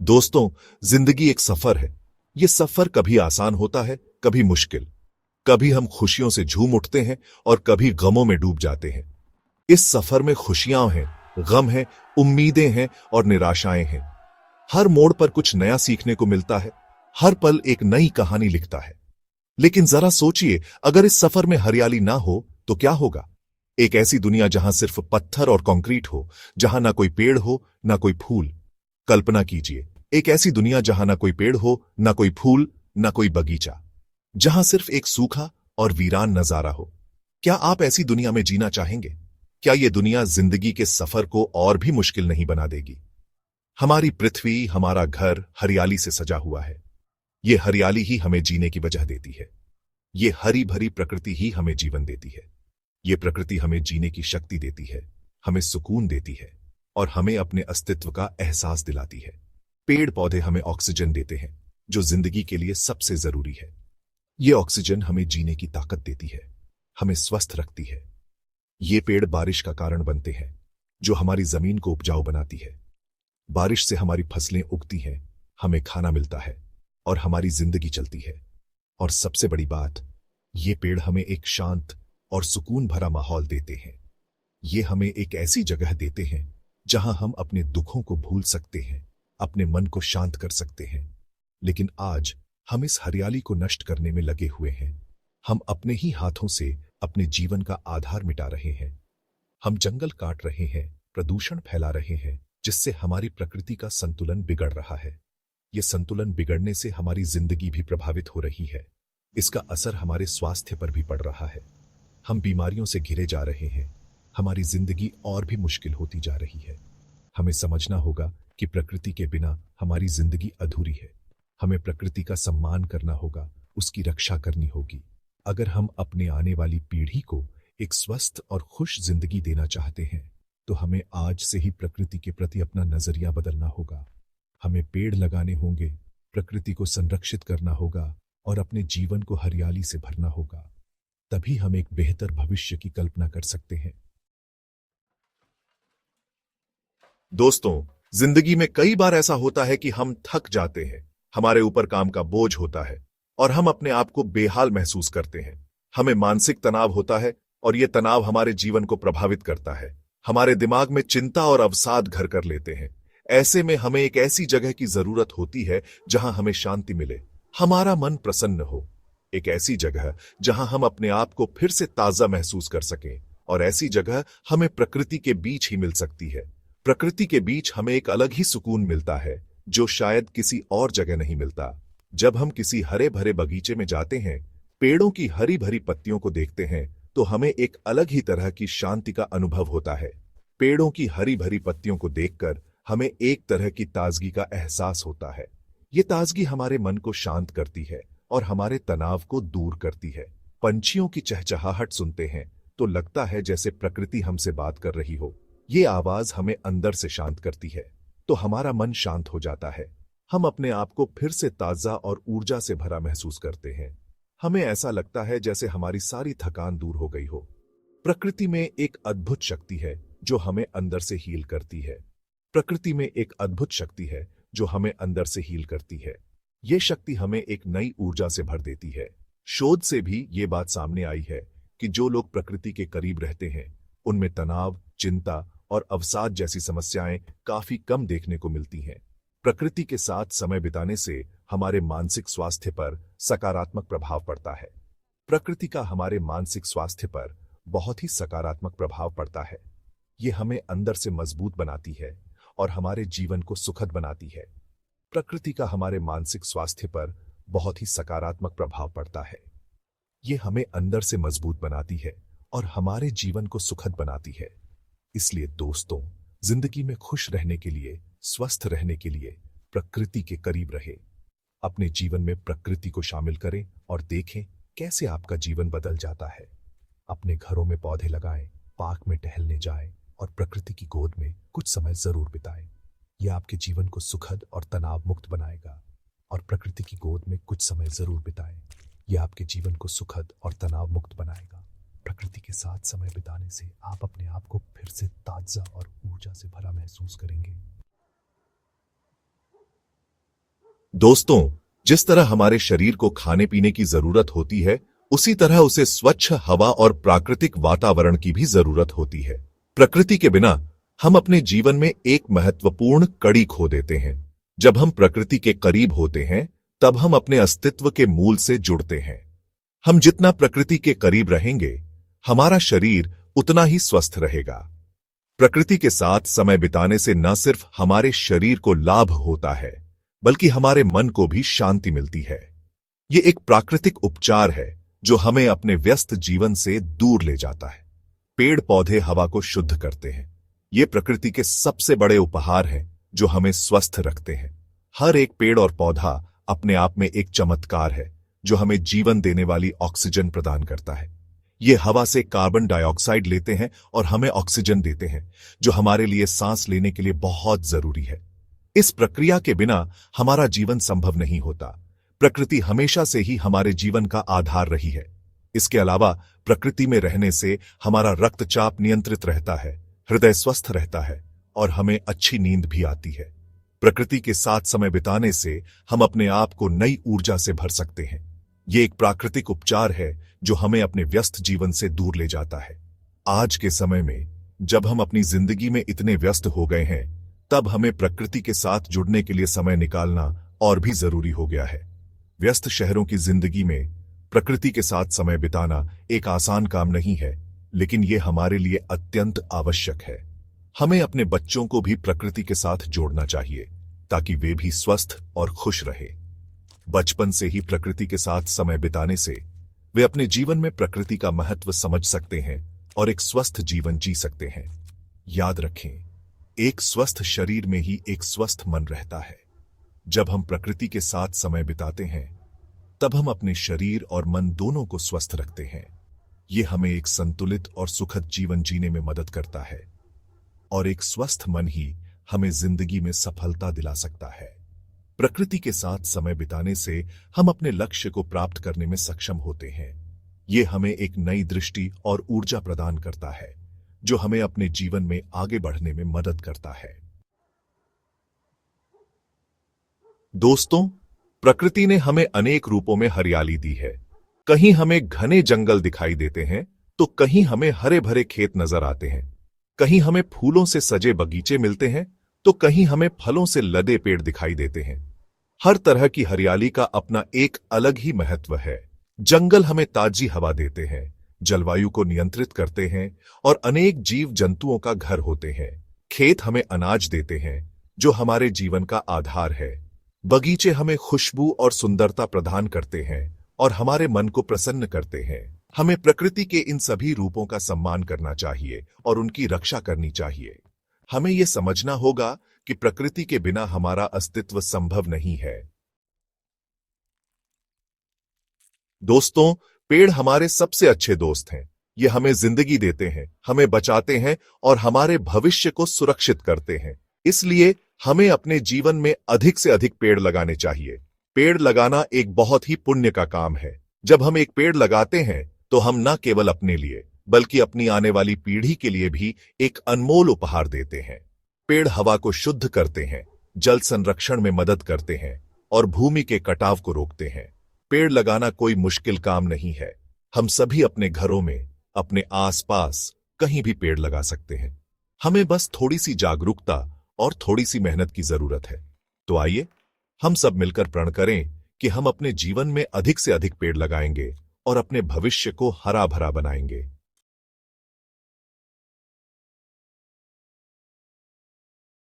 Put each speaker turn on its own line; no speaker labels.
दोस्तों, जिंदगी एक सफर है। ये सफर कभी आसान होता है, कभी मुश्किल। कभी हम खुशियों से झूम उठते हैं और कभी गमों में डूब जाते हैं। इस सफर में खुशियां हैं, गम हैं, उम्मीदें हैं और निराशाएं हैं। हर मोड़ पर कुछ नया सीखने को मिलता है। हर पल एक नई कहानी लिखता है। लेकिन जरा सोचिए, अगर इस सफर में हरियाली ना हो तो क्या होगा? एक ऐसी दुनिया जहां सिर्फ पत्थर और कंक्रीट हो, जहां ना कोई पेड़ हो, ना कोई फूल। कल्पना कीजिए, एक ऐसी दुनिया जहां ना कोई पेड़ हो, ना कोई फूल, ना कोई बगीचा, जहां सिर्फ एक सूखा और वीरान नजारा हो। क्या आप ऐसी दुनिया में जीना चाहेंगे? क्या यह दुनिया जिंदगी के सफर को और भी मुश्किल नहीं बना देगी? हमारी पृथ्वी, हमारा घर हरियाली से सजा हुआ है। ये हरियाली ही हमें जीने की वजह देती है। ये हरी भरी प्रकृति ही हमें जीवन देती है। ये प्रकृति हमें जीने की शक्ति देती है, हमें सुकून देती है और हमें अपने अस्तित्व का एहसास दिलाती है। पेड़ पौधे हमें ऑक्सीजन देते हैं, जो जिंदगी के लिए सबसे जरूरी है। ये ऑक्सीजन हमें जीने की ताकत देती है, हमें स्वस्थ रखती है। ये पेड़ बारिश का कारण बनते हैं, जो हमारी जमीन को उपजाऊ बनाती है। बारिश से हमारी फसलें उगती हैं, हमें खाना मिलता है और हमारी जिंदगी चलती है। और सबसे बड़ी बात, ये पेड़ हमें एक शांत और सुकून भरा माहौल देते हैं। ये हमें एक ऐसी जगह देते हैं जहां हम अपने दुखों को भूल सकते हैं, अपने मन को शांत कर सकते हैं। लेकिन आज हम इस हरियाली को नष्ट करने में लगे हुए हैं। हम अपने ही हाथों से अपने जीवन का आधार मिटा रहे हैं। हम जंगल काट रहे हैं, प्रदूषण फैला रहे हैं, जिससे हमारी प्रकृति का संतुलन बिगड़ रहा है। यह संतुलन बिगड़ने से हमारी जिंदगी भी प्रभावित हो रही है। इसका असर हमारे स्वास्थ्य पर भी पड़ रहा है। हम बीमारियों से घिरे जा रहे हैं। हमारी जिंदगी और भी मुश्किल होती जा रही है। हमें समझना होगा कि प्रकृति के बिना हमारी जिंदगी अधूरी है। हमें प्रकृति का सम्मान करना होगा, उसकी रक्षा करनी होगी। अगर हम अपने आने वाली पीढ़ी को एक स्वस्थ और खुश जिंदगी देना चाहते हैं, तो हमें आज से ही प्रकृति के प्रति अपना नजरिया बदलना होगा। हमें पेड़ लगाने होंगे, प्रकृति को संरक्षित करना होगा और अपने जीवन को हरियाली से भरना होगा। तभी हम एक बेहतर भविष्य की कल्पना कर सकते हैं। दोस्तों, जिंदगी में कई बार ऐसा होता है कि हम थक जाते हैं, हमारे ऊपर काम का बोझ होता है और हम अपने आप को बेहाल महसूस करते हैं। हमें मानसिक तनाव होता है और यह तनाव हमारे जीवन को प्रभावित करता है। हमारे दिमाग में चिंता और अवसाद घर कर लेते हैं। ऐसे में हमें एक ऐसी जगह की जरूरत होती है जहां हमें शांति मिले, हमारा मन प्रसन्न हो। एक ऐसी जगह जहां हम अपने आप को फिर से ताजा महसूस कर सकें। और ऐसी जगह हमें प्रकृति के बीच ही मिल सकती है। प्रकृति के बीच हमें एक अलग ही सुकून मिलता है, जो शायद किसी और जगह नहीं मिलता। जब हम किसी हरे भरे बगीचे में जाते हैं, पेड़ों की हरी भरी पत्तियों को देखते हैं, तो हमें एक अलग ही तरह की शांति का अनुभव होता है। पेड़ों की हरी भरी पत्तियों को देखकर हमें एक तरह की ताजगी का एहसास होता है। ये ताजगी हमारे मन को शांत करती है और हमारे तनाव को दूर करती है। पंछियों की चहचहाहट सुनते हैं तो लगता है जैसे प्रकृति हमसे बात कर रही हो। ये आवाज हमें अंदर से शांत करती है, तो हमारा मन शांत हो जाता है। हम अपने आप को फिर से ताजा और ऊर्जा से भरा महसूस करते हैं। हमें ऐसा लगता है जैसे हमारी सारी थकान दूर हो गई हो। प्रकृति में एक अद्भुत शक्ति है जो हमें अंदर से हील करती है। प्रकृति में एक अद्भुत शक्ति है जो हमें अंदर से हील करती है। यह शक्ति हमें एक नई ऊर्जा से भर देती है। शोध से भी ये बात सामने आई है कि जो लोग प्रकृति के करीब रहते हैं, उनमें तनाव, चिंता और अवसाद जैसी समस्याएं काफी कम देखने को मिलती हैं। प्रकृति के साथ समय बिताने से हमारे मानसिक स्वास्थ्य पर सकारात्मक प्रभाव पड़ता है। प्रकृति का हमारे मानसिक स्वास्थ्य पर बहुत ही सकारात्मक प्रभाव पड़ता है। यह हमें अंदर से मजबूत बनाती है और हमारे जीवन को सुखद बनाती है। प्रकृति का हमारे मानसिक स्वास्थ्य पर बहुत ही सकारात्मक प्रभाव पड़ता है। यह हमें अंदर से मजबूत बनाती है और हमारे जीवन को सुखद बनाती है। इसलिए दोस्तों, जिंदगी में खुश रहने के लिए, स्वस्थ रहने के लिए प्रकृति के करीब रहे। अपने जीवन में प्रकृति को शामिल करें और देखें कैसे आपका जीवन बदल जाता है। अपने घरों में पौधे लगाएं, पार्क में टहलने जाएं और प्रकृति की गोद में कुछ समय जरूर बिताएं। यह आपके जीवन को सुखद और तनाव मुक्त बनाएगा। और प्रकृति की गोद में कुछ समय जरूर बिताएं। यह आपके जीवन को सुखद और तनाव मुक्त बनाएगा। प्रकृति के साथ समय बिताने से आप अपने आप को फिर से ताजा और ऊर्जा से भरा महसूस करेंगे। दोस्तों, जिस तरह हमारे शरीर को खाने पीने की जरूरत होती है, उसी तरह उसे स्वच्छ हवा और प्राकृतिक वातावरण की भी जरूरत होती है। प्रकृति के बिना हम अपने जीवन में एक महत्वपूर्ण कड़ी खो देते हैं। जब हम प्रकृति के करीब होते हैं, तब हम अपने अस्तित्व के मूल से जुड़ते हैं। हम जितना प्रकृति के करीब रहेंगे, हमारा शरीर उतना ही स्वस्थ रहेगा। प्रकृति के साथ समय बिताने से न सिर्फ हमारे शरीर को लाभ होता है, बल्कि हमारे मन को भी शांति मिलती है। ये एक प्राकृतिक उपचार है जो हमें अपने व्यस्त जीवन से दूर ले जाता है। पेड़ पौधे हवा को शुद्ध करते हैं। ये प्रकृति के सबसे बड़े उपहार हैं जो हमें स्वस्थ रखते हैं। हर एक पेड़ और पौधा अपने आप में एक चमत्कार है जो हमें जीवन देने वाली ऑक्सीजन प्रदान करता है। ये हवा से कार्बन डाइऑक्साइड लेते हैं और हमें ऑक्सीजन देते हैं, जो हमारे लिए सांस लेने के लिए बहुत जरूरी है। इस प्रक्रिया के बिना हमारा जीवन संभव नहीं होता। प्रकृति हमेशा से ही हमारे जीवन का आधार रही है। इसके अलावा प्रकृति में रहने से हमारा रक्तचाप नियंत्रित रहता है, हृदय स्वस्थ रहता है और हमें अच्छी नींद भी आती है। प्रकृति के साथ समय बिताने से हम अपने आप को नई ऊर्जा से भर सकते हैं। ये एक प्राकृतिक उपचार है जो हमें अपने व्यस्त जीवन से दूर ले जाता है। आज के समय में जब हम अपनी जिंदगी में इतने व्यस्त हो गए हैं, तब हमें प्रकृति के साथ जुड़ने के लिए समय निकालना और भी जरूरी हो गया है। व्यस्त शहरों की जिंदगी में प्रकृति के साथ समय बिताना एक आसान काम नहीं है, लेकिन यह हमारे लिए अत्यंत आवश्यक है। हमें अपने बच्चों को भी प्रकृति के साथ जोड़ना चाहिए ताकि वे भी स्वस्थ और खुश रहे। बचपन से ही प्रकृति के साथ समय बिताने से वे अपने जीवन में प्रकृति का महत्व समझ सकते हैं और एक स्वस्थ जीवन जी सकते हैं। याद रखें, एक स्वस्थ शरीर में ही एक स्वस्थ मन रहता है। जब हम प्रकृति के साथ समय बिताते हैं, तब हम अपने शरीर और मन दोनों को स्वस्थ रखते हैं। ये हमें एक संतुलित और सुखद जीवन जीने में मदद करता है और एक स्वस्थ मन ही हमें जिंदगी में सफलता दिला सकता है। प्रकृति के साथ समय बिताने से हम अपने लक्ष्य को प्राप्त करने में सक्षम होते हैं। ये हमें एक नई दृष्टि और ऊर्जा प्रदान करता है जो हमें अपने जीवन में आगे बढ़ने में मदद करता है। दोस्तों, प्रकृति ने हमें अनेक रूपों में हरियाली दी है। कहीं हमें घने जंगल दिखाई देते हैं, तो कहीं हमें हरे भरे खेत नजर आते हैं। कहीं हमें फूलों से सजे बगीचे मिलते हैं, तो कहीं हमें फलों से लदे पेड़ दिखाई देते हैं। हर तरह की हरियाली का अपना एक अलग ही महत्व है। जंगल हमें ताजी हवा देते हैं, जलवायु को नियंत्रित करते हैं और अनेक जीव जंतुओं का घर होते हैं। खेत हमें अनाज देते हैं जो हमारे जीवन का आधार है। बगीचे हमें खुशबू और सुंदरता प्रदान करते हैं और हमारे मन को प्रसन्न करते हैं। हमें प्रकृति के इन सभी रूपों का सम्मान करना चाहिए और उनकी रक्षा करनी चाहिए। हमें यह समझना होगा कि प्रकृति के बिना हमारा अस्तित्व संभव नहीं है। दोस्तों, पेड़ हमारे सबसे अच्छे दोस्त हैं। ये हमें जिंदगी देते हैं, हमें बचाते हैं और हमारे भविष्य को सुरक्षित करते हैं। इसलिए हमें अपने जीवन में अधिक से अधिक पेड़ लगाने चाहिए। पेड़ लगाना एक बहुत ही पुण्य का काम है। जब हम एक पेड़ लगाते हैं, तो हम न केवल अपने लिए बल्कि अपनी आने वाली पीढ़ी के लिए भी एक अनमोल उपहार देते हैं। पेड़ हवा को शुद्ध करते हैं, जल संरक्षण में मदद करते हैं और भूमि के कटाव को रोकते हैं। पेड़ लगाना कोई मुश्किल काम नहीं है। हम सभी अपने घरों में, अपने आसपास कहीं भी पेड़ लगा सकते हैं। हमें बस थोड़ी सी जागरूकता और थोड़ी सी मेहनत की जरूरत है। तो आइए हम सब मिलकर प्रण करें कि हम अपने जीवन में अधिक से अधिक पेड़ लगाएंगे और अपने भविष्य को हरा भरा बनाएंगे।